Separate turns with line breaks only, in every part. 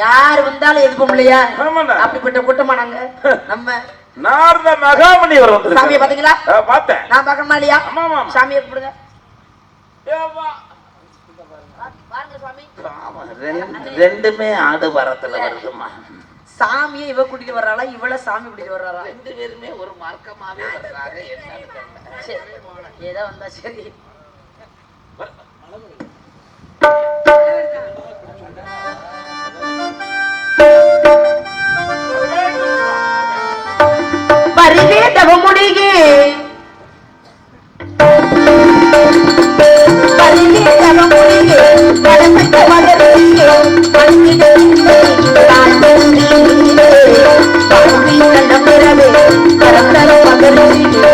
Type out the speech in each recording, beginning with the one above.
யார் வந்தாலும் எதுவும் இல்லையா? அப்படிப்பட்ட கூட்டமா நாங்க நம்ம
நார்ந்த மகாமணி வர வந்து
சாமியை பாத்தீங்களா?
பார்த்தேன்.
நான் பார்க்கணுமா இல்லையா? சாமியை கூப்பிடுங்க.
ரெண்டுமே ஆடு வரத்துல வருதுமா.
சாமியை இவ கூட்டிட்டு வர்றாளா, இவள சாமி கூட்டிட்டு வர்றாளா?
ரெண்டு பேருமே ஒரு மார்க்கமாவே வர்றாங்க.
ஏதோ வந்தா சரி. வருகே தவமுடிகே வருகே தவமுடிகே வடமட்ட மலரிகே வந்திடே காண்பே பாவி கண்டபிறவே கரந்தர மகரிகே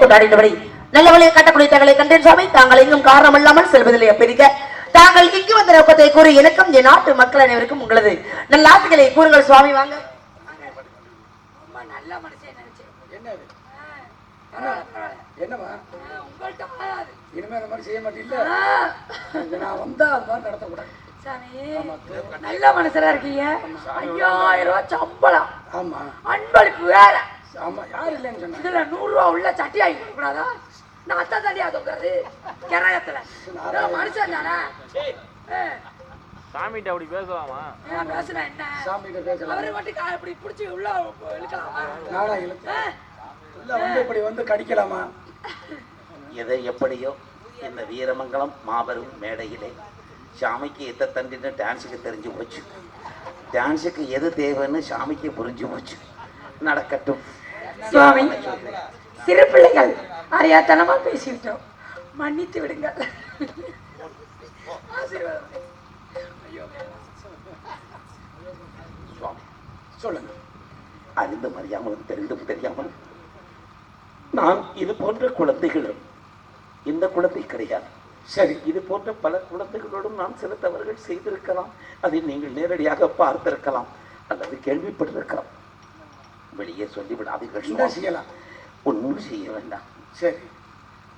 கொண்டாடினபடி நல்லவளை கட்டக்கூடிய தங்களை கண்டேன் சுவாமி. தாங்கள் எங்கும் காரணம் இல்லாமல் செல்வதில்லை. அப்பெருக தாங்கள் இங்கு வந்த நோக்கத்தை கூறி எனக்கும் என் நாட்டு மக்கள் அனைவருக்கும் உங்களது நல்ல ஆசைகளை கூறுங்கள் சுவாமி. வாங்க. நல்ல மனுஷன்
என்னமா இனிமே அந்த மாதிரி செய்ய மாட்டீங்களா? நான் வந்தா அது மாதிரி நடத்தக்கூடாது.
நல்ல மனசரா இருக்கீங்க. 5000 ரூபாய் சம்பளம்.
ஆமா,
அன்பளிப்பு வேற.
ஆமா, யாரு இல்லைன்னு சொன்னா
இதுல 100 ரூபா உள்ள சட்டி ஆகி கூடாதா? நான் அத்தா தண்டியா தோக்குறது கிராயத்துல மனுஷன் தானே.
சாமிகிட்ட அப்படி பேசலாமா?
பேசுனா என்ன?
சாமிகிட்ட பேசலாம்.
அவரை மட்டும் இப்படி பிடிச்சி உள்ள இழுக்கலாமா?
நானா இழுத்தேன் உள்ள வந்து இப்படி வந்து கடிக்கலாமா?
எதை எப்படியோ இந்த வீரமங்கலம் மாபெரும் மேடையிலே சாமிக்கு எத்த தண்டின்னு டான்ஸுக்கு தெரிஞ்சு போச்சு. டான்ஸுக்கு எது தேவைன்னு சாமிக்கு புரிஞ்சு போச்சு. நடக்கட்டும்
சுவாமி. சிறு பிள்ளைகள் அறியாத்தனமா பேசிவிட்டோம், மன்னித்து விடுங்கள்.
சுவாமி
சொல்லுங்க.
அறிந்தும் அறியாமலும் தெரிந்தும் தெரியாமலும் நான் இது போன்ற குழந்தைகளும் இந்த குழந்தை கிடையாது.
சரி,
இது போன்ற பல குழந்தைகளோடும் நான் சில தவறுகள் செய்திருக்கலாம். அதை நீங்கள் நேரடியாக பார்த்திருக்கலாம் அல்லது கேள்விப்பட்டிருக்கலாம். வெளியே சொல்லிவிடாதீர்கள்.
செய்யலாம்,
ஒன்றும் செய்ய வேண்டாம்.
சரி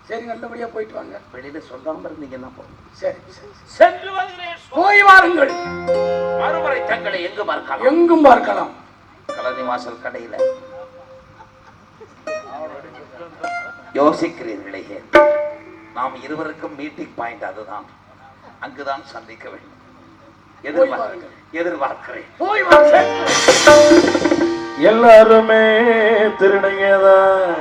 சரி, நல்லபடியா போயிட்டு வாங்க.
வெளியில சொல்லாம இருந்தீங்கன்னா போதும்.
சரி,
சென்று வருகிறேன்.
போய் வாருங்கள்.
மறுமுறை தங்களை எங்கு பார்க்கலாம்?
எங்கும் பார்க்கலாம்.
கலனி வாசல் கடையில யோசிக்கிறீர்களே, நாம் இருவருக்கும் மீட்டிங் பாயிண்ட் அதுதான். அங்குதான் சந்திக்க வேண்டும். எதிர்பார்க்கிறேன்.
போய் வாங்க.
எல்லாருமே திருநங்கைதான்.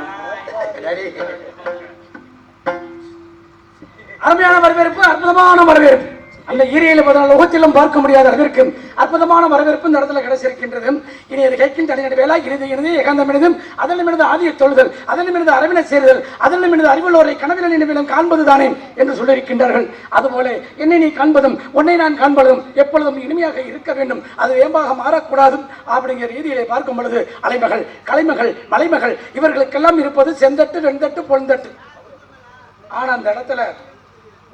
அருமையான வரவேற்பு, அற்புதமான வரவேற்பு. அந்த ஈரையில 14 லோகத்திலும் பார்க்க முடியாத அளவிற்கு அற்புதமான வரவேற்பு இந்த இடத்துல கிடைச்சிருக்கின்றது. இனி அது கேட்கும் தனியடி வேலை இறுதி ஏகாந்தமினதும் அதனிலிருந்து ஆதிய தொழுதல் அதனிலிருந்து அரவின சேருதல் அதனிலிருந்து அறிவுள்ளோரை கனவில நினைவிலும் காண்பதுதானே என்று சொல்லியிருக்கின்றார்கள். அதுபோல என்னை நீ காண்பதும் உன்னை நான் காண்பதும் எப்பொழுதும் இனிமையாக இருக்க வேண்டும், அது வேம்பாக மாறக்கூடாதும் அப்படிங்கிற ரீதியிலே பார்க்கும் பொழுது அலைமகள் கலைமகள் மலைமகள் இவர்களுக்கெல்லாம் இருப்பது செந்தட்டு வெண்தட்டு பொன்தட்டு. ஆனா அந்த இடத்துல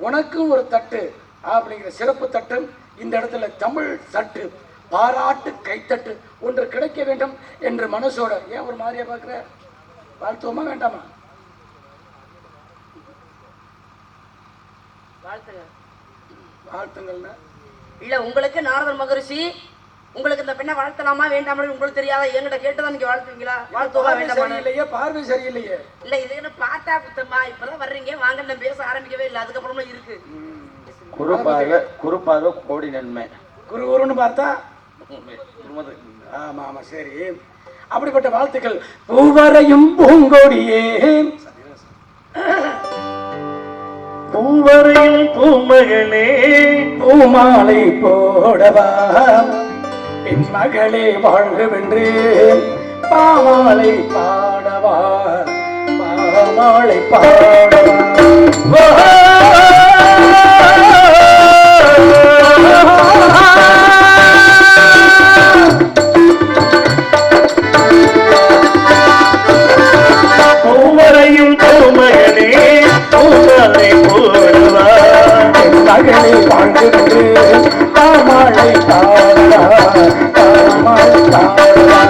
உனக்கும் ஒரு தட்டு அப்படிங்கிற சிறப்பு தட்டு, இந்த இடத்துல தமிழ் தட்டு பாராட்டு கைத்தட்டு ஒன்று கிடைக்க வேண்டும் என்று மனசோட. ஏன் ஒரு மாதிரியா பார்க்கிற? வாழ்த்துவோமா வேண்டாமா? வாழ்த்துங்கள்னா
இல்ல உங்களுக்கு நாரதர் மகரிஷி உங்களுக்கு இந்த பெண்ணை வாழ்த்தலாமா வேண்டாமா உங்களுக்கு தெரியாதா? என்கிட்ட கேட்டுதான் நீங்க வாழ்த்துவீங்களா? வாழ்த்துவா வேண்டாமா?
இல்லையே, பார்வை சரியில்லையே.
இல்ல இது என்ன பார்த்தா குத்தமா? இப்பதான் வர்றீங்க வாங்க, நான் பேச ஆரம்பிக்கவே இல்லை, அதுக்கப்புறமா இருக்கு.
குறுப்பாக கோடி நன்மை.
குருன்னு பார்த்தா ஆமா ஆமா சரி. அப்படிப்பட்ட வாழ்த்துக்கள். பூவரையும் பூங்கோடியே
பூவரையும் பூமகளே
பூமாலை போடவா என் மகளே வாழ்கவென்று பாமாலை பாடவா பாமாலை பாடவா.
பூவரையும் பூமகளே பூமாலை போடவா
என் மகளே வாழ்கவென்று பாமாலை பாடவா பாமாலை பாடவா.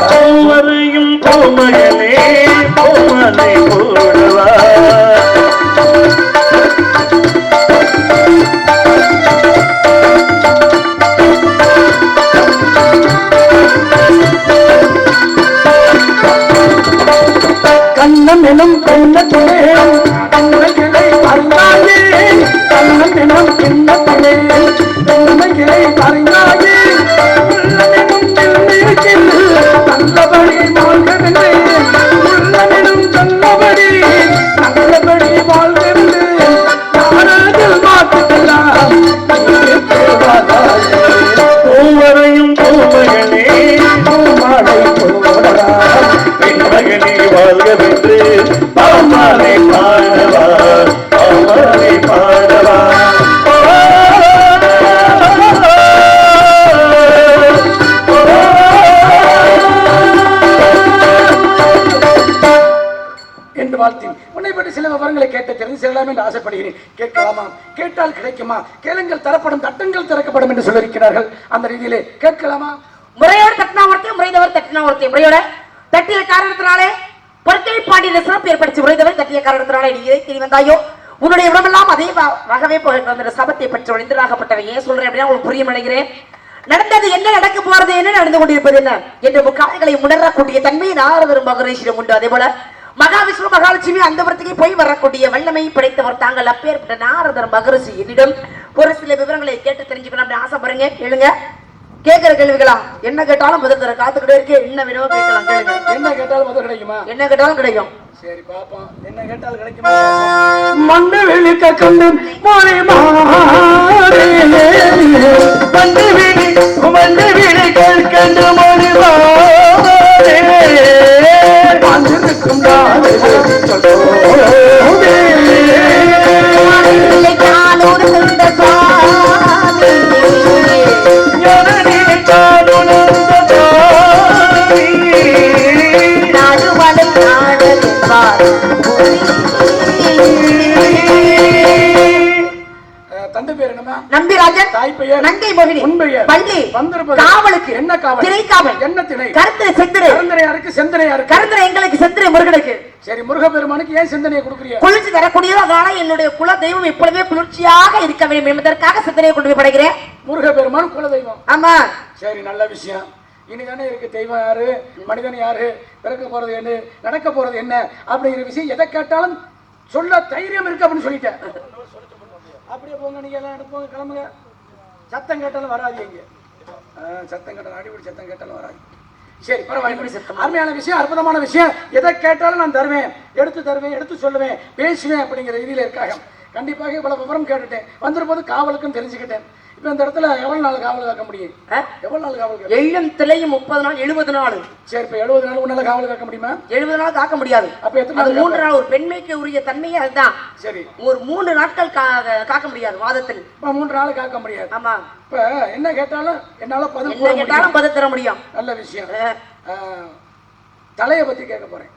பூவரையும் பூமகளே பூமாலை போடவா
கண்ணம் எனும் பெண்ணத்திலே உண்மைகளை அறிந்தாயே கண்ணம் எனும் பெண்ணத்திலே உண்மைகளை அறிந்தாயே உள்ளமெனும் பெண்ணிருக்கில் நல்லபடி வாழ்கவில்லை உள்ளமெனும் நல்லபடி நல்லபடி வாழ்கவில்லை நாடகத்தில் மாற்றுக்கலாம்.
பூவரையும் பூமகளே
பூமாலை போடவா
பெண்மகனே வாழ்கவென்று பாமாலை பாடவா பாமாலை பாடவா.
என்று வாழ்த்தி உன்னை பற்றி சில விவரங்களை கேட்டு தெரிந்து செல்லலாம் என்று ஆசைப்படுகிறேன். கேட்கலாமா? கேட்டால் கிடைக்குமா? கேளுங்கள் தரப்படும் தட்டங்கள் திறக்கப்படும் என்று சொல்லியிருக்கிறார்கள். அந்த ரீதியிலே கேட்கலாமா?
முறையோடு தட்டினாவர்த்தையும் முறைதவர் தட்டினாவர்த்தையும் முறையோட தட்டிய காரணத்தினாலே பொற்கை பாண்டிய சிறப்பு ஏற்படுத்தி முறைதவர் தட்டிய காரணத்தினாலே நீ இதை தெரிய வந்தாயோ உன்னுடைய உடம்பெல்லாம் அதே வகவே போகிற சபத்தை பற்றி ஒளிந்தராகப்பட்டவை. ஏன் சொல்றேன் அப்படின்னா உங்களுக்கு புரிய நினைக்கிறேன். நடந்தது என்ன, நடக்க போறது என்ன, நடந்து கொண்டிருப்பது என்ன என்ற முக்காயங்களை உணரக்கூடிய தன்மை நாரதர் மகரிஷிடம் உண்டு. அதே போல மகாவிஷ்ணு மகாலட்சுமி அந்த வரத்துக்கு போய் வரக்கூடிய வல்லமை படைத்தவர் தாங்கள். அப்பேற்பட்ட நாரதர் மகரிஷி என்னிடம் ஒரு சில விவரங்களை கேட்டு தெரிஞ்சுக்கணும் அப்படின்னு ஆசைப்படுறீங்க. கேளுங்க. கேட்கிற கேள்விகளா என்ன கேட்டாலும் பதில் தர காத்துக்கிட்டே இருக்கு. என்ன வேணுமோ கேட்கலாம். கேளுங்க.
என்ன கேட்டாலும் பதில் கிடைக்குமா?
என்ன கேட்டாலும் கிடைக்கும்.
சரி பாப்போம். என்ன கேட்டாலும் கிடைக்குமா? மண்ணு வெளிக்க கண்டு மொழி மாறே மண்ணு வெளி கண்டு மொழி மாறே வந்திருக்கும் தந்தை பேர் என்னமா? நம்பிராஜன். தாய் பெயர் நங்கை மோகினி. உண்மையர் பள்ளி வந்திருப்பது காவலுக்கு. என்ன காவல்? திரை காவல். என்ன திரை? கருத்திரை செந்திரை. கருந்திரையாருக்கு செந்திரையாருக்கு. கருந்திரை எங்களுக்கு செந்திரை முருகனுக்கு. சரி, முருகப்பெருமானுக்கு ஏன் சிந்தனையை கொடுக்குறீங்க?
குளிர்ச்சி தரக்கூடியது, அதனால என்னுடைய குல தெய்வம் எப்பொழுதுமே குளிர்ச்சியாக இருக்க வேண்டும் என்பதற்காக சிந்தனையை கொண்டு போய் படைக்கிறேன்.
முருகப்பெருமான் குல தெய்வம்.
ஆமா.
சரி, நல்ல விஷயம். இனிதானே இருக்கு தெய்வம் யாரு, மனிதன் யாரு, பிறக்க போறது என்ன, நடக்க போறது என்ன அப்படிங்கிற விஷயம் எதை கேட்டாலும் சொல்ல தைரியம் இருக்கு அப்படின்னு சொல்லிட்டேன். அப்படியே போங்க, நீங்க எல்லாம் எடுப்போங்க, கிளம்புங்க. சத்தம் கேட்டாலும் வராது இங்க. சத்தம் கேட்டாலும் அடிப்படை சத்தம் கேட்டாலும் வராது. சரி, பரவாயில்லை. அருமையான விஷயம், அற்புதமான விஷயம். எதை கேட்டாலும் நான் தருவேன், எடுத்து தருவேன், எடுத்து சொல்லுவேன், பேசுவேன் அப்படிங்கிற ரீதியில இருக்காங்க. கண்டிப்பாக இவ்வளவு விவரம் கேட்டுட்டேன். வந்துரும்போது காவலுக்கும் தெரிஞ்சுக்கிட்டேன். இப்ப இந்த இடத்துல எவ்வளவு நாள் காவல் காக்க முடியும்? எவ்வளவு நாள் காவல்?
எள்ளும் திளையும் 30 நாள் 70 நாள்.
சரி, இப்ப 70 நாள் உன்னால காவல் காக்க முடியுமா?
70 நாள் காக்க முடியாது.
அப்ப எத்தனை நாள்?
3 நாள். ஒரு பெண்மைக்கு உரிய தன்மையே அதுதான்.
சரி,
ஒரு 3 நாட்கள் காக்க முடியாது வாதத்தில்.
3 நாள் காக்க முடியாது.
ஆமா.
இப்ப என்ன கேட்டாலும் என்னால பதில்
என்ன கேட்டாலும் பதில் தர முடியும்.
நல்ல விஷயம். தலையை பத்தி கேட்க போறேன்.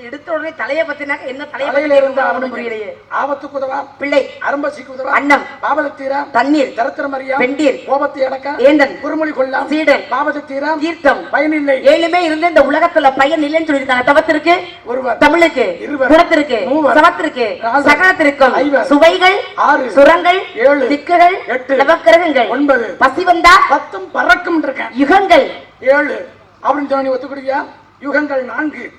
எடுத்த உடனே தலையை பத்தினாக்க என்ன
தலையில இருந்து அவனு
புரியலையே.
ஆபத்துக்கு உதவா
பிள்ளை,
அரம்பசிக்கு உதவா
அன்னம்,
பாபதத்தீரா
தண்ணீர்,
தரத்திரமரியா,
பெண்டீர்,
கோபத்தை அடக்க,
ஏந்தன்,
குறுமொழி கொள்ளலாம்,
சீடன்,
பாபதத்தீரா,
தீர்த்தம்,
பயனில்லை.
ஏழுமே இருந்து இந்த உலகத்துல பயன் இல்லைன்னு சொல்லியிருக்காங்க. தவத்திற்கு
ஒருவர்,
தமிழுக்கு
இருவர்,
குணத்திற்கு
மூவர்,
சமத்திற்கு
நால்வர்,
சகலத்திற்கும்
ஐவர்,
சுவைகள்
6,
சுரங்கள்
7,
திக்குகள்
8,
நவக்கிரகங்கள்
9,
பசி வந்தா
10 பறக்கும் இருக்கேன்.
யுகங்கள்
7 அப்படின்னு சொன்னா நீ ஒத்துக்கிடுவியா? யுகங்கள் 4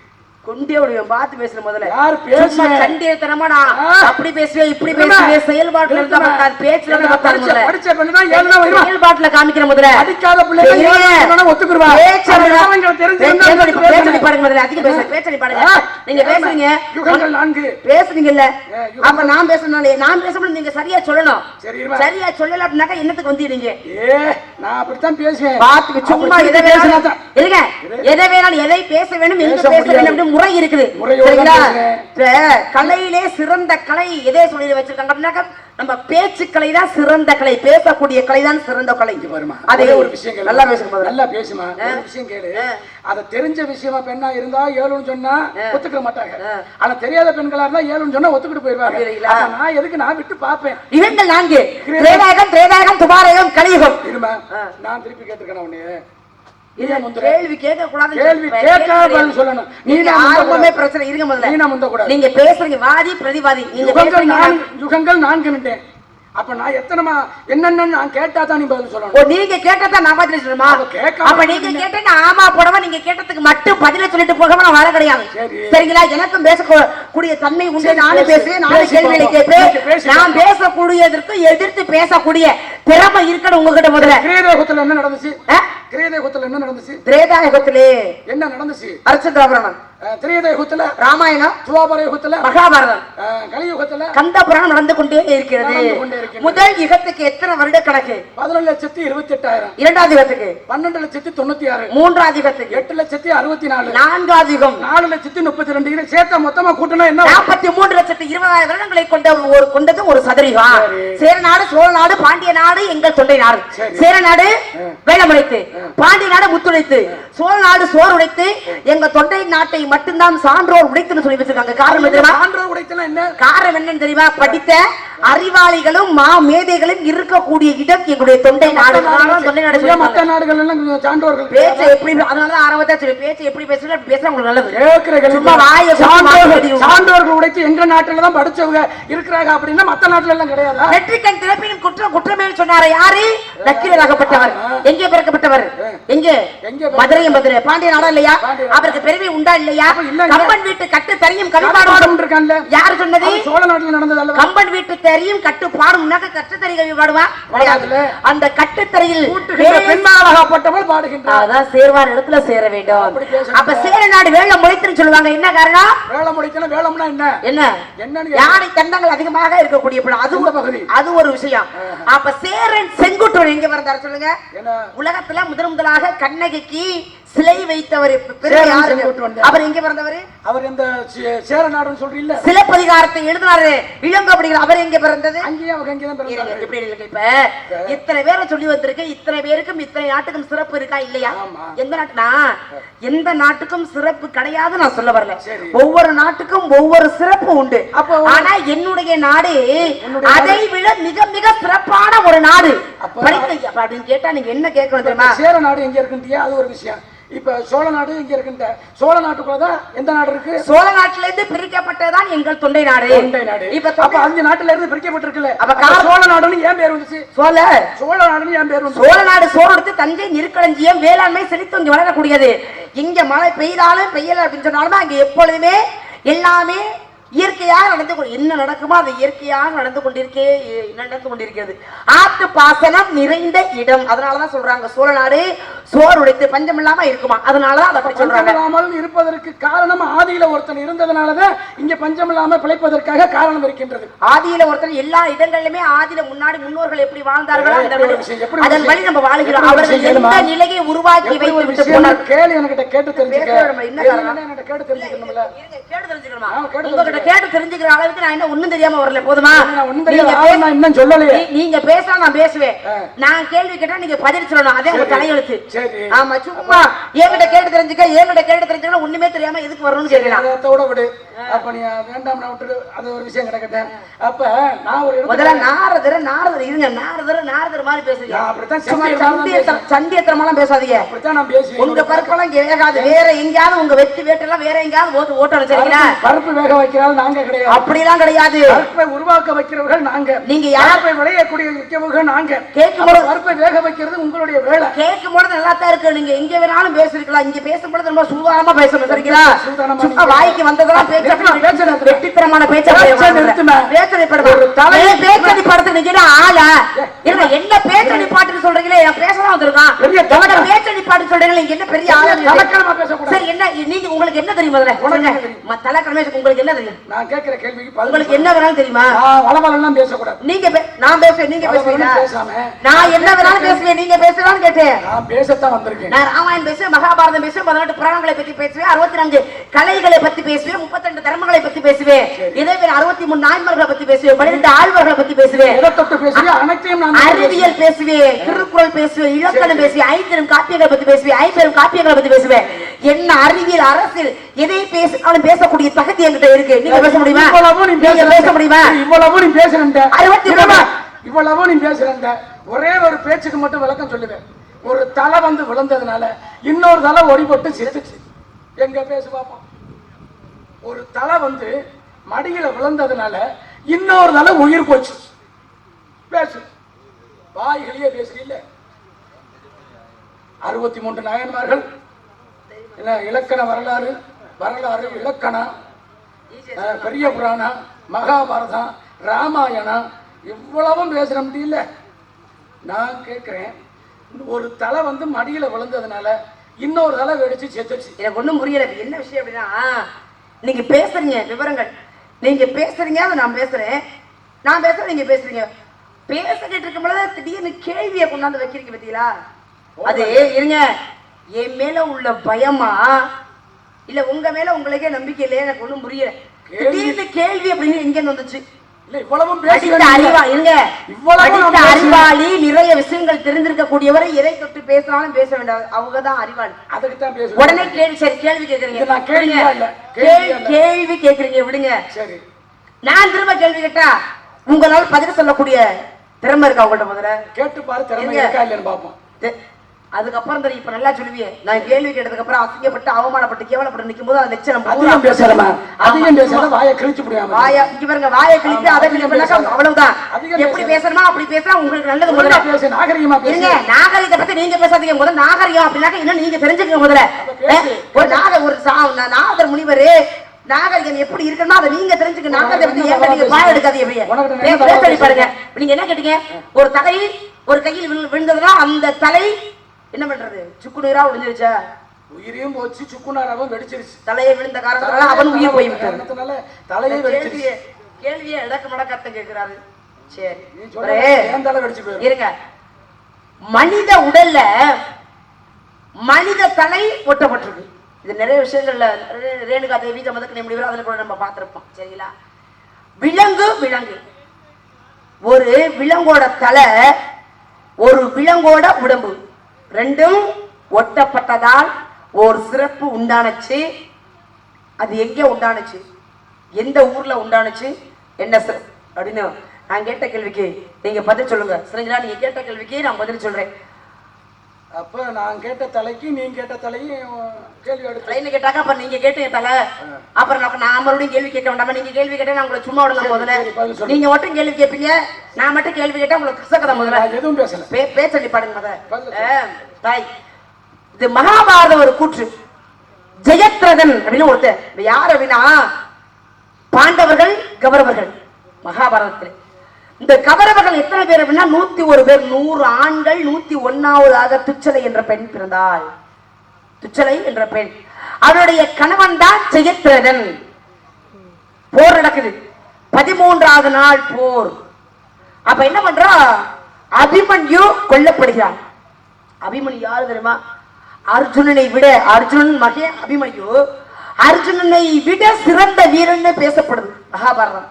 கொண்டே விடுவேன். பார்த்து பேசுற முதல்ல.
யார் பேசுற?
சண்டேத்தனமா நான் அப்படி பேசுவேன், இப்படி பேசுவேன். செயல்பாட்டுல இருந்தா பார்த்தாது, பேச்சுல இருந்தா பார்த்தாது.
படிச்ச பெண்ணா 7 தான் வருவா.
செயல்பாட்டுல காமிக்கிற முதல்ல.
அடிக்காத பிள்ளைங்க 7 சொன்னா ஒத்துக்குறவா? பேச்சறிவு தெரிஞ்சிருந்தா
பேச்சறி பாருங்க முதல்ல. அதிக பேச பேச்சறி பாருங்க. நீங்க பேசுறீங்க.
யுகங்கள் 4
பேசுறீங்கல்ல. அப்ப நான் பேசணும்னாலே நான் பேசணும், நீங்க சரியா சொல்லணும். சரியா சொல்லல அப்படினாக்க என்னத்துக்கு வந்தீங்க?
நான் அப்படித்தான் பேசுவேன்.
பாத்துக்கு சும்மா எதை வேணாலும் இருங்க, எதை வேணாலும் எதை பேச வேண்டும், எங்க பேச வேண்டும் முறை இருக்குது. கலையிலே சிறந்த கலை எதை சொல்லி வச்சிருக்காங்க அப்படின்னாக்க நம்ம பேச்சு கலை தான் சிறந்த கலை, பேசக்கூடிய கலை தான் சிறந்த கலை.
அதே ஒரு விஷயம்
நல்லா பேசுமா,
நல்லா பேசுமா. ஒரு விஷயம் கேளு. அத தெரிஞ்ச விஷயமா பெண்ணா இருந்தா 7ன்னு சொன்னா ஒத்துக்க மாட்டாங்க. ஆனா தெரியாத பெண்களா இருந்தா 7ன்னு சொன்னா ஒத்துக்கிட்டு போயிருவாங்க. நான் எதுக்கு நான் விட்டு பாப்பேன்.
இவங்கள் 4 திரேதாயுகம் துபாரயுகம் கலியுகம்.
இருமா, நான் திருப்பி கேட்டுக்கணும் உன்னைய.
கேள்வி கேட்க கூடாது,
கேள்வி கேட்காம சொல்லணும்.
ஆரம்பமே பிரச்சனை இருங்க முதல்ல.
நீ முந்த கூட
நீங்க பேசுறீங்க வாதி பிரதிவாதி. நீங்க
யுகங்கள் 4 அப்ப நான் எத்தனைமா என்னன்னு நான் கேட்டா தான் நீ பதில் சொல்லணும்.
நீங்க கேட்டதா நான் பதில் சொல்லணுமா? அப்ப நீங்க கேட்டா ஆமா போடவா, நீங்க கேட்டதுக்கு மட்டும் பதில சொல்லிட்டு போகாம நான் வர கிடையாது. சரிங்களா? எனக்கும் பேசக்கூடிய தன்மை உண்டு. நானும் பேசுவேன், நானும் கேள்விகளை கேட்பேன். நான் பேசக்கூடியதற்கு எதிர்த்து பேசக்கூடிய திறமை இருக்கணும் உங்ககிட்ட. முதல்ல
கிரேதயுகத்துல என்ன நடந்துச்சு? கிரேதயுகத்துல என்ன நடந்துச்சு?
திரேதாயுகத்திலே
என்ன நடந்துச்சு?
அர்ச்சந்திராபரணம்.
திரேதயுகத்துல
ராமாயணம்,
துவாபர யுகத்துல
மகாபாரதம்,
கலியுகத்துல
கந்த புராணம் நடந்து கொண்டே இருக்கிறது. முதல் யுகத்துக்கு எத்தனை வருட கணக்கு?
11,28,000.
இரண்டாவது யுகத்துக்கு
12,96.
மூன்றாவது யுகத்துக்கு
8,64.
நான்காவது யுகம்
4,32. இதை சேர்த்தா மொத்தமா கூட்டினா என்ன?
43,20,000 வருடங்களை கொண்டது ஒரு சதுரயுகம். சேர நாடு, சோழ நாடு, பாண்டிய நாடு எங்கள் தொண்டை நாடு. சேர நாடு வேளமுடைத்து, பாண்டிய நாடு முத்துடைத்து, சோழ நாடு சோறு உடைத்து, எங்க தொண்டை நாட்டை மட்டும்தான் சான்றோர் உடைத்துன்னு சொல்லி வச்சிருக்காங்க. காரணம் தெரியுமா?
சான்றோர் உடைத்துனா என்ன?
காரணம் என்னன்னு தெரியுமா? படித்த அறிவாளிகளும் மேதைகளும் இருக்கக்கூடிய இடம் எங்களுடைய தொண்டை நாடு. தொண்டை நாடு.
மற்ற நாடுகள் எல்லாம் சான்றோர்கள்
பேச்சை எப்படி, அதனாலதான் ஆரம்பத்தை சொல்லி பேச்சை எப்படி பேசுறது பேசுறது உங்களுக்கு நல்லது.
சான்றோர்கள் உடைத்து எங்க நாட்டுல தான் படிச்சவங்க இருக்கிறாங்க அப்படின்னா மற்ற நாட்டுல எல்லாம் கிடையாது.
நெற்றிக்கண் திறப்பினும் குற்றம் குற்றமே சொன்னாரு யாரு? நக்கீரராகப்பட்டவர். எங்கே பிறக்கப்பட்டவர்? எங்கே? மதுரை. மதுரை பாண்டிய நாடா இல்லையா? அவருக்கு பெருமை உண்டா இல்லையா? கம்பன் வீட்டு கட்டு தெரியும் கவிபாடும் இருக்கான்ல. யார் சொன்னது? சோழ நாட்டில் நடந்தது. கம்பன் வீட்டு தெரியும் கட்டு பாடும் கட்டு தறி கவி பாடுவா? அந்த கட்டுத்தரையில்
பெண்ணாகப்பட்டவள் பாடுகின்றார்.
அதான் சேர்வார் இடத்துல சேர வேண்டும். அப்ப சேர நாடு வேளம் முளைத்துன்னு சொல்லுவாங்க. என்ன காரணம்?
வேளம் முளைத்தன. வேளம்னா என்ன?
என்ன? யானை தந்தங்கள் அதிகமாக இருக்கக்கூடிய பகுதி. அது ஒரு விஷயம். அப்ப சேரன் செங்குட்டுவன் எங்க வந்தார் சொல்லுங்க? உலகத்துல முதலாக கண்ணகிக்கு சிலை வைத்தவர் அவர் எங்க பிறந்தவர்?
அவர் இந்த சேர நாடுன்னு சொல்றீங்க.
சிலப்பதிகாரத்தை எழுதினாரு இளங்கோவடிகள். அவர் எங்க பிறந்தது?
அங்கேயே அவர் அங்கேயே பிறந்தார்.
எப்படி இருக்கு? இப்ப இத்தனை பேரை சொல்லி வந்திருக்கு. இத்தனை பேருக்கும் இத்தனை நாட்டுக்கும் சிறப்பு இருக்கா இல்லையா? எந்த நாட்டுனா எந்த நாட்டுக்கும் சிறப்பு கிடையாது நான் சொல்ல வரல. ஒவ்வொரு நாட்டுக்கும் ஒவ்வொரு சிறப்பு உண்டு. ஆனா என்னுடைய நாடு அதை விட மிக மிக சிறப்பான ஒரு நாடு. அப்படின்னு கேட்டா நீங்க என்ன கேட்கணும் தெரியுமா?
சேர நாடு எங்க இருக்குன்றியா? அது ஒரு விஷயம். இப்ப சோழ நாடு இங்க இருக்கின்ற சோழ நாட்டுக்குள்ளதான் எந்த நாடு இருக்கு?
சோழ நாட்டில இருந்து பிரிக்கப்பட்டதான் எங்கள் தொண்டை நாடு.
தொண்டை நாடு. அப்ப 5 நாட்டுல இருந்து பிரிக்கப்பட்டிருக்குல்ல.
அப்ப
சோழ நாடுன்னு ஏன் பேர் வந்துச்சு? சோழ நாடுன்னு ஏன் பேர் வந்துச்சு?
சோழ நாடு சோறு எடுத்து தஞ்சை நெற்களஞ்சியம் வேளாண்மை செழித்தோங்கி வளரக்கூடியது. இங்க மழை பெய்தாலும் பெய்யல அப்படின்னு சொன்னாலும் அங்க எப்பொழுதுமே எல்லாமே இயற்கையாக என்ன நடக்குமோ அது இயற்கையாக நடந்து கொண்டிருக்கிறது. ஆத்து பாசனம் நிறைந்த இடம். அதனாலதான் சொல்றாங்க சோழ நாடு சோறு உடைத்து பஞ்சம் இல்லாம இருக்குமா. அதனாலதான் அதை அப்படி சொல்றாங்க.
இல்லாமல் இருப்பதற்கு காரணம் ஆதியில ஒருத்தன் இருந்ததுனாலதான் இங்க பஞ்சம் இல்லாம பிழைப்பதற்காக காரணம் இருக்கின்றது.
ஆதியில ஒருத்தன் எல்லா இடங்களிலுமே ஆதியில முன்னாடி முன்னோர்கள் எப்படி வாழ்ந்தார்களோ அதன் வழி நம்ம வாழ்கிறோம். அவர்கள் எந்த நிலையை உருவாக்கி வைத்து விட்டு போனார்.
கேள்வி என்கிட்ட கேட்டு தெரிஞ்சுக்கணும்ல.
கேட்டு தெரிஞ்சுக்கிற அளவுக்கு நான் என்ன ஒண்ணும் தெரியாம வரல. போதுமா?
இன்னும் சொல்லலையே.
நீங்க பேசலாம், நான் பேசுவேன். நான் கேள்வி கேட்டா நீங்க பதில் சொல்லணும். அதே உங்க தலையெழுத்து. ஆமா, சும்மா என்கிட்ட கேட்டு தெரிஞ்சுக்க ஒண்ணுமே தெரியாம எதுக்கு வரணும்னு கேட்கலாம்.
அதோட விடு. அப்ப நீ வேண்டாம் நான் விட்டுடு. அது ஒரு விஷயம் கிடக்கட்டேன். அப்ப நான் ஒரு
முதல்ல நாரதர் இருங்க. நாரதர் மாதிரி பேசுறீங்க.
அப்படித்தான்
சண்டியத்திரமெல்லாம் பேசாதீங்க.
அப்படித்தான் நான் பேசுவேன்.
உங்க பருப்பெல்லாம் இங்க வேகாது. வேற எங்கேயாவது உங்க வெட்டி வேட்டெல்லாம் வேற எங்கேயாவது ஓட்டணும். சரிங்களா?
பருப்பு வேக வைக்கிறாள் நாங்க கிடையாது.
அப்படிலாம் கிடையாது.
பருப்பை உருவாக்க வைக்கிறவர்கள் நாங்க.
நீங்க
யாரை விளையக்கூடிய வைக்கிறவர்கள் நாங்க.
கேட்கும்போது
பருப்பை வேக வைக்கிறது உங்களுடைய வேலை.
கேட்கும்போது நல்லா தான் இருக்கு. நீங்க எங்க வேணாலும் பேசிருக்கலாம். இங்க பேசும்போது ரொம்ப சூதானமா பேசணும். சரிங்களா? சும்மா வாய்க்கு வந்ததெல்லாம் பேச்சு வெட்டித்தனமான பேச்சை பேச்சடி படத்துக்கு நீங்க ஆளா இல்ல என்ன பேச்சடி பாட்டுன்னு சொல்றீங்களே? பேசலாம் வந்திருக்கான். பேச்சடி பாட்டு சொல்றீங்களா? இங்க என்ன பெரிய ஆளா? சரி, என்ன நீங்க உங்களுக்கு என்ன தெரியும்? தலைக்கிழமை உங்களுக்கு என்ன தெரியும்?
நான் கேட்கிற கேள்விக்கு
உங்களுக்கு என்ன வேணாலும் தெரியுமா?
வளவலாம் பேசக்கூடாது.
நீங்க நான் பேசுவேன், நீங்க பேசுவீங்க. நான் என்ன வேணாலும் பேசுவேன், நீங்க பேசலாம்னு கேட்டேன்.
நான் பேசத்தான் வந்திருக்கேன்.
நான் ராமாயணம் பேசுவேன், மகாபாரதம் பேசுவேன், 18 புராணங்களை பத்தி பேசுவேன், 64 கலைகளை பத்தி பேசுவேன், 32 தர்மங்களை பத்தி பேசுவேன், இதே பேர் 63 நாயன்மார்களை பத்தி பேசுவேன், 12 ஆழ்வார்களை பத்தி பேசுவேன், அறிவியல் பேசுவேன், திருக்குறள் பேசுவேன், இலக்கணம் பேசுவேன், 5 காப்பியங்களை பத்தி பேசுவேன், 5 காப்பியங்களை பத்தி பேசுவேன். என்ன அறிவியல் அரசியல் எதை பேசினாலும் பேசக்கூடிய தகுதி என்கிட்ட இருக்கு. நீங்க பேச முடியுமா? நீங்க பேச முடியுமா?
இவ்வளவு நீ பேசுறேன், இவ்வளவு நீ பேசுறேன். ஒரே ஒரு பேச்சுக்கு மட்டும் விளக்கம் சொல்லுவேன். ஒரு தலை வந்து விழுந்ததுனால இன்னொரு தலை ஒடிபட்டு செத்துச்சு. எங்க பேசு பாப்போம். ஒரு தலை வந்து மடியில விழுந்ததுனால இன்னொரு தலை உயிர் போச்சு. பேசு. வாய்களையே பேசுறீல்ல. 63 நாயன்மார்கள், இலக்கண வரலாறு, இலக்கணம், பெரிய புராணம், மகாபாரதம், ராமாயணம், இவ்வளவும் பேசுற முடியல. நான் கேட்கிறேன், ஒரு தலை வந்து மடியில விழுந்ததுனால இன்னொரு தலை வெடிச்சு செத்துச்சு.
எனக்கு ஒண்ணும் புரியல. என்ன விஷயம் அப்படின்னா, நீங்க பேசுறீங்க விவரங்கள், நீங்க பேசுறீங்க, அதை நான் பேசுறேன், நான் பேசுறேன், நீங்க பேசுறீங்க. பேசிட்டு இருக்கும் பொழுது திடீர்னு கேள்வியை கொண்டாந்து வைக்கிறீங்க பத்தீங்களா? அது இருங்க, என் மேல உள்ள பயமா இல்ல உங்க மேல உங்களுக்கே நம்பிக்கை இல்லையா? எனக்கு ஒண்ணும் புரியல. திடீர்னு கேள்வி அப்படின்னு எங்க வந்துச்சு? அறிவாளி, நிறைய விஷயங்கள் தெரிஞ்சிருக்க கூடியவரை எதை தொட்டு பேசினாலும் பேச வேண்டாம். அவங்கதான் அறிவாளி. உடனே கேள்வி, சரி கேள்வி கேக்குறீங்க, கேள்வி கேக்குறீங்க, விடுங்க. நான் திரும்ப கேள்வி கேட்டா உங்களால் பதில் சொல்லக்கூடிய திறமை இருக்கா உங்கள்ட்ட? முதல்ல கேட்டு பாரு, திறமை இருக்கா இல்லைன்னு பாப்போம். அதுக்கப்புறம் தெரியும். இப்ப நல்லா சொல்லுவீங்க. நான் கேள்வி கேட்டதுக்கு அப்புறம் அசிங்கப்பட்டு அவமானப்பட்டு கேவலப்பட்டு நிக்கும் போது அந்த லட்சணம்
அதிகம் பேசலாமா? அதிகம் பேசல வாயை கிழிச்சு முடியாம.
வாயை இங்க பாருங்க, வாயை கிழிச்சு அதை கிழிச்சு அவ்வளவுதான். எப்படி பேசணுமா அப்படி பேசினா உங்களுக்கு நல்லது. முதல்ல
பேச நாகரிகமா பேசுங்க.
நாகரிகத்தை பத்தி நீங்க பேசாதீங்க. முதல்ல நாகரிகம் அப்படின்னாக்க இன்னும் நீங்க தெரிஞ்சுக்கங்க. முதல்ல ஒரு நாதர் முனிவர் நாகரிகம் எப்படி இருக்குன்னா அதை நீங்க தெரிஞ்சுக்க. நாகரிகத்தை பத்தி ஏன் நீங்க பாய எடுக்காதீங்க. பாருங்க, நீங்க என்ன கேட்டீங்க? ஒரு தலை ஒரு கையில் விழுந்ததுன்னா அந்த தலை என்ன பண்றது? சுக்குநீரா ஒளிஞ்சிருச்சா?
உயிரையும் போச்சு, சுக்குநீராவும் வெடிச்சிருச்சு.
தலையை விழுந்த காரணத்தால அவன் உயிர் போய் விட்டான்.
தலையை வெடிச்சிருச்சு.
கேள்வியை இடக்கு மடக்கத்தை கேட்கிறாரு. சரி
இருங்க.
மனித உடல்ல மனித தலை ஒட்டப்பட்டிருக்கு. இது நிறைய விஷயங்கள்ல ரேணுகா தேவி ஜமதக்கு முடிவு அதுல கூட நம்ம பார்த்திருப்போம். சரிங்களா? விலங்கு ஒரு விலங்கோட தலை, ஒரு விலங்கோட உடம்பு ரெண்டும் ஒட்டப்பட்டதால் ஒரு சிறப்பு உண்டானுச்சு. அது எங்க உண்டானுச்சு? எந்த ஊர்ல உண்டானுச்சு? என்ன சிறப்பு அப்படின்னு நான் கேட்ட கேள்விக்கு நீங்க பதில் சொல்லுங்க. சரிங்களா? நீங்க கேட்ட கேள்விக்கு நான் பதில் சொல்றேன்.
அப்ப நான் கேட்ட தலைக்கு நீங்க கேட்ட தலையும் கேள்வி எடுத்து
லைன் கேட்டாக்க அப்ப நீங்க கேட்டீங்க தலை, அப்புறம் நான் மறுபடியும் கேள்வி கேட்க வேண்டாமா? நீங்க கேள்வி கேட்டா நான் உங்களை சும்மா விடலாம் முதல்ல. நீங்க மட்டும் கேள்வி கேட்பீங்க, நான் மட்டும் கேள்வி கேட்டா உங்களுக்கு கிசக்கதான் முதல்ல.
எதுவும் பேசல,
பேச்சொல்லி பாடுங்க முதல்ல. தாய், இது மகாபாரத ஒரு கூற்று. ஜெயத்ரதன் அப்படின்னு ஒருத்தர், யார் அப்படின்னா பாண்டவர்கள் கௌரவர்கள். மகாபாரதத்தில் இந்த கௌரவர்கள் எத்தனை பேர் அப்படின்னா 101 பேர். 100 ஆண்கள், 101ஆவதாக துச்சலை என்ற பெண் பிறந்தாள். துச்சலை என்ற பெண், அவருடைய கணவன் தான் ஜெயத்ரதன். போர் நடக்குது, 13வது நாள் போர். அப்ப என்ன பண்றா, அபிமன்யு கொல்லப்படுகிறான். அபிமன்யு யாரு தெரியுமா? அர்ஜுனனை விட, அர்ஜுனன் மகன் அபிமன்யு அர்ஜுனனை விட சிறந்த வீரன் பேசப்படுது மகாபாரதம்.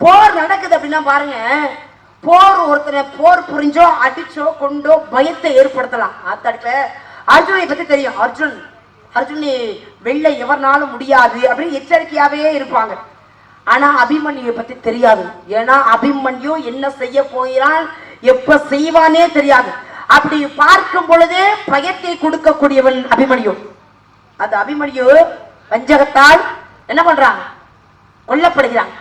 போர் நடக்குது அப்படின்னா பாருங்க, போர் ஒருத்தனை போர் புரிஞ்சோ அடிச்சோ கொண்டோ பயத்தை ஏற்படுத்தலாம். அத்தடுக்க அர்ஜுனை பத்தி தெரியும். அர்ஜுனி வெள்ள எவர்னாலும் முடியாது அப்படின்னு எச்சரிக்கையாவே இருப்பாங்க. ஆனா அபிமன்யுவை பத்தி தெரியாது. ஏன்னா அபிமன்யு என்ன செய்ய போகிறான், எப்ப செய்வானே தெரியாது. அப்படி பார்க்கும் பொழுதே பயத்தை கொடுக்கக்கூடியவன் அபிமன்யு. அந்த அபிமன்யு வஞ்சகத்தால் என்ன பண்றாங்க, கொல்லப்படுகிறான்.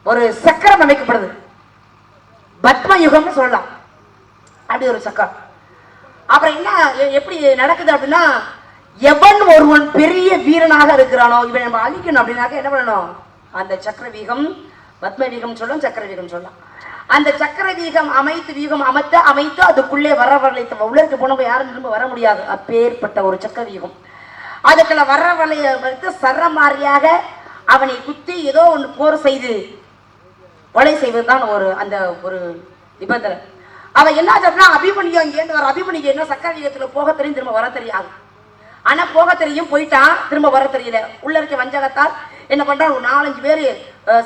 ஒரு சக்கரம் அமைக்கப்படுது, பத்ம யுகம்னு சொல்லலாம். அப்படி ஒரு சக்கரம். அப்புறம் என்ன எப்படி நடக்குது அப்படின்னா, எவன் ஒருவன் பெரிய வீரனாக இருக்கிறானோ இவன் நம்ம அழிக்கணும் அப்படின்னாக்க என்ன பண்ணணும், அந்த சக்கர வீகம், பத்ம வீகம் சொல்லலாம், சக்கர வீகம் சொல்லலாம். அந்த சக்கர வீகம் அமைத்து அதுக்குள்ளே வரவர்களை உள்ளருக்கு போனவங்க யாரும் திரும்ப வர முடியாது. அப்பேற்பட்ட ஒரு சக்கர வீகம். அதுக்குள்ள வரவர்களை வைத்து சரமாரியாக அவனை குத்தி ஏதோ ஒன்று போர் செய்து கொலை செய்வதுதான் அந்த ஒரு நிபந்தனை. அவன் என்ன சொல்றா, அபிமன்யு அங்கேருந்து வர. அபிமன்யு என்ன சக்கர வீகத்துல போக தெரியும், திரும்ப வர தெரியாது. ஆனா போக தெரியும், போயிட்டான், திரும்ப வர தெரியல. உள்ள இருக்க வஞ்சகத்தால் என்ன பண்றான், ஒரு 4-5 பேரு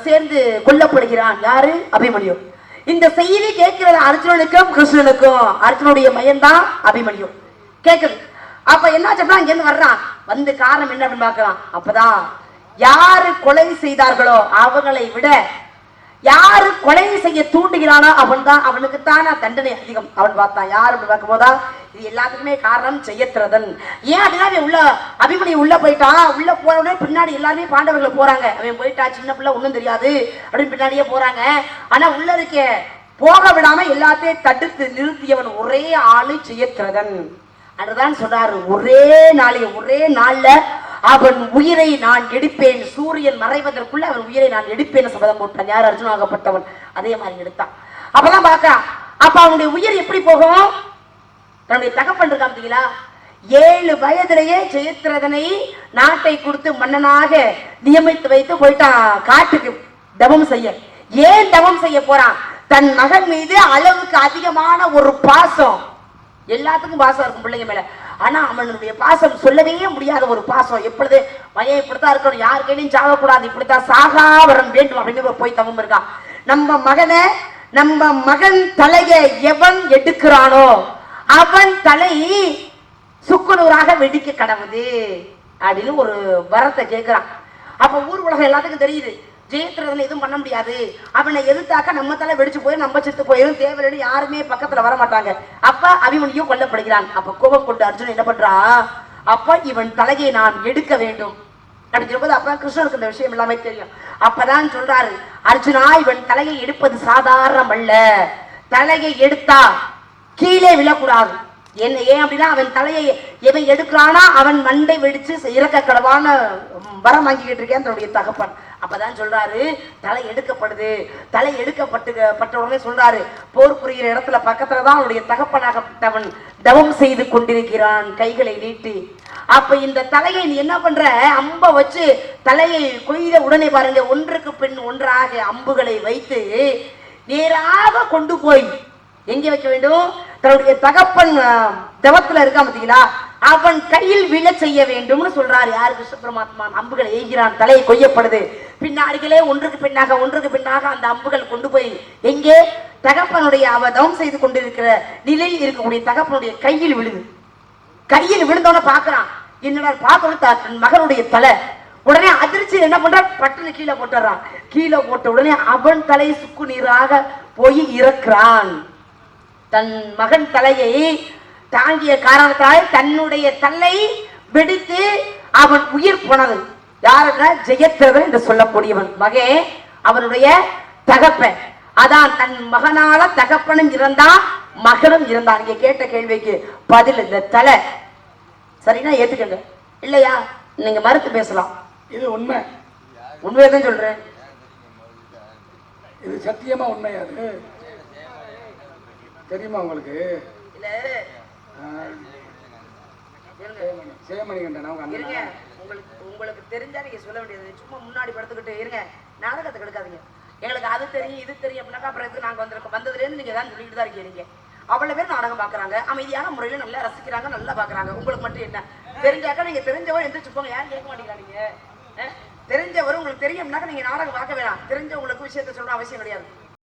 சேர்ந்து கொல்லப்படுகிறான். யாரு, அபிமன்யு. இந்த செய்தி கேட்கிறது அர்ஜுனனுக்கும் கிருஷ்ணனுக்கும். அர்ஜுனுடைய மையம்தான் அபிமன்யு கேட்குது. அப்ப என்ன சொல்றான், இங்கேருந்து வர்றான். வந்து காரணம் என்ன அப்படின்னு பார்க்கலாம். அப்பதான் யாரு கொலை செய்தார்களோ அவங்களை விட யாரு கொலை செய்ய தூண்டுகிறானோ அவனுக்கு தானா தண்டனை அதிகம். அவன் பார்த்தான் யாரு அப்படி பார்க்கும் போதா, இது எல்லாத்துக்குமே காரணம் ஜெயத்ரதன். ஏன் அப்படின்னா உள்ள அபிமன்யு உள்ள போயிட்டான். உள்ள போன உடனே பின்னாடி எல்லாருமே பாண்டவர்கள் போறாங்க. அவன் போயிட்டா, சின்ன பிள்ளை ஒண்ணும் தெரியாது அப்படின்னு பின்னாடியே போறாங்க. ஆனா உள்ள இருக்க போக விடாம எல்லாத்தையும் தடுத்து நிறுத்தியவன் ஒரே ஆளு ஜெயத்ரதன். அதுதான் சொல்றாரு, ஒரே நாள்ல அவன் உயிரை நான் எடுப்பேன். சூரியன் மறைவதற்குள்ள அவன் உயிரை நான் எடுப்பேன் சபதம் போட்டான். யார், அர்ஜுனாகப்பட்டவன். அதே மாதிரி எடுத்தான். அப்பதான் பார்க்க, அப்ப அவனுடைய உயிர் எப்படி போகும், தன்னுடைய தகப்பன் இருக்கான் பார்த்தீங்களா, 7 வயதிலேயே ஜெயத்ரதனை நாட்டை கொடுத்து மன்னனாக நியமித்து வைத்து போயிட்டான் காட்டுக்கு தவம் செய்ய. ஏன் தவம் செய்ய போறான், தன் மகன் மீது அளவுக்கு அதிகமான ஒரு பாசம். எல்லாத்துக்கும் பாசம் இருக்கும் பிள்ளைங்க மேல. ஆனா அவனுடைய பாசம் சொல்லவே முடியாத ஒரு பாசம். எப்பொழுது மையம் இப்படித்தான் இருக்கணும், யார் கையிலையும் சாகக்கூடாது, இப்படித்தான் சாகாவரம் வேண்டும் அப்படின்னு போய் தவம் இருக்கான். நம்ம மகன் தலையை எவன் எடுக்கிறானோ அவன் தலை சுக்குநூறாக வெடிக்க கடவுது அப்படின்னு ஒரு வரத்தை கேட்கிறான். அப்ப ஊர் உலகம் எல்லாத்துக்கும் தெரியுது, ஜெயத்ரதனை எதுவும் பண்ண முடியாது. அவனை எதிர்த்தாக்க நம்ம தலை வெடிச்சு போய் நம்ம செத்து போயிடும், தேவையில்லை, யாருமே பக்கத்துல வர மாட்டாங்க. அப்ப அபிமன்யு கொல்லப்படுகிறான். அப்ப கோபம் கொண்டு அர்ஜுனன் என்ன பண்றான், அப்ப இவன் தலையை நான் எடுக்க வேண்டும் அப்படின்னு சொல்லும்போது அப்பதான் கிருஷ்ணனுக்கு இந்த விஷயம் எல்லாமே தெரியும். அப்பதான் சொல்றாரு, அர்ஜுனா இவன் தலையை எடுப்பது சாதாரணம் அல்ல. தலையை எடுத்தா கீழே விழக்கூடாது. ஏன் அப்படின்னா அவன் தலையை எவன் எடுக்கிறானா அவன் மண்டை வெடிச்சு இறக்க கடவான வரம் வாங்கிக்கிட்டு இருக்கேன் தன்னுடைய தகப்பன். அப்பதான் சொல்றாரு, தலை எடுக்கப்படுது. தலை எடுக்கப்பட்ட உடனே சொல்றாரு, போர் புரிகிற இடத்துல பக்கத்துலதான் அவனுடைய தகப்பனாகப்பட்டவன் தவம் செய்து கொண்டிருக்கிறான் கைகளை நீட்டி. அப்ப இந்த தலையை நீ என்ன பண்ற, அம்ப வச்சு தலையை கொய்த உடனே பாருங்க, ஒன்றுக்கு பின் ஒன்றாக அம்புகளை வைத்து நேராக கொண்டு போய் எங்க வைக்க வேண்டும், தன்னுடைய தகப்பன் தவத்துல இருக்கா பார்த்தீங்களா, அவன் கையில் விழ செய்ய வேண்டும்னு சொல்றாரு. யாரு, கிருஷ்ண பரமாத்மா. அம்புகளை எய்கிறான், தலையை கொய்யப்படுது. பின்னாடிகளே ஒன்றுக்கு பின்னாக அந்த அம்புகள் கொண்டு போய் எங்கே, தகப்பனுடைய அவதம் செய்து கொண்டிருக்கிற நிலையில் இருக்கக்கூடிய தகப்பனுடைய கையில் விழுது. கையில் விழுந்தோட பாக்குறான், என்னடா பார்க்கணும் தன் மகனுடைய தலை. உடனே அதிர்ச்சி என்ன பண்ற, பட்டுன்னு கீழே போட்டுறான். கீழே போட்ட உடனே அவன் தலை சுக்கு நீராக போய் இறக்குறான். தன் மகன் தலையை தாங்கிய காரணத்தால் தன்னுடைய தலை வெடித்து அவன் உயிர் போனது. யாருன்னா ஜெயத்ரதன் என்று சொல்லக்கூடியவன் மகே அவனுடைய தகப்பன். அதான் தன் மகனால தகப்பனும் இருந்தான் மகனும் இருந்தான். நீங்க கேட்ட கேள்விக்கு பதில் இந்த தலை. சரின்னா ஏத்துக்கங்க, இல்லையா நீங்க மறுத்து பேசலாம்.
இது உண்மை,
உண்மையதான் சொல்றேன்.
இது சத்தியமா உண்மையா? அது தெரியுமா உங்களுக்கு?
இல்ல
சேமணிகண்டன் அவங்க
இருங்க,
அண்ணன்.
உங்களுக்கு தெரிஞ்சா நீங்க சொல்ல வேண்டியது. சும்மா முன்னாடி படுத்துக்கிட்டு இருங்க, நாடகத்தை கெடுக்காதீங்க. எங்களுக்கு அது தெரியும் இது தெரியும் அப்படின்னாக்கா அப்புறம் எதுக்கு நாங்க வந்திருக்கோம்? வந்ததுலேருந்து நீங்க தான் சொல்லிட்டு தான் இருக்கீங்க. அவ்வளவு பேர் நாடகம் பாக்குறாங்க, அமைதியான முறையில நல்லா ரசிக்கிறாங்க, நல்லா பாக்குறாங்க. உங்களுக்கு மட்டும் என்ன தெரிஞ்சாக்கா நீங்க தெரிஞ்சவரை எந்திரிச்சு போங்க. யாரும் கேட்க மாட்டேங்கிறாங்க. தெரிஞ்சவர் உங்களுக்கு தெரியும்னாக்கா நீங்க நாடகம் பார்க்க வேணாம். தெரிஞ்ச உங்களுக்கு விஷயத்த சொல்லணும் அவசியம் கிடையாது.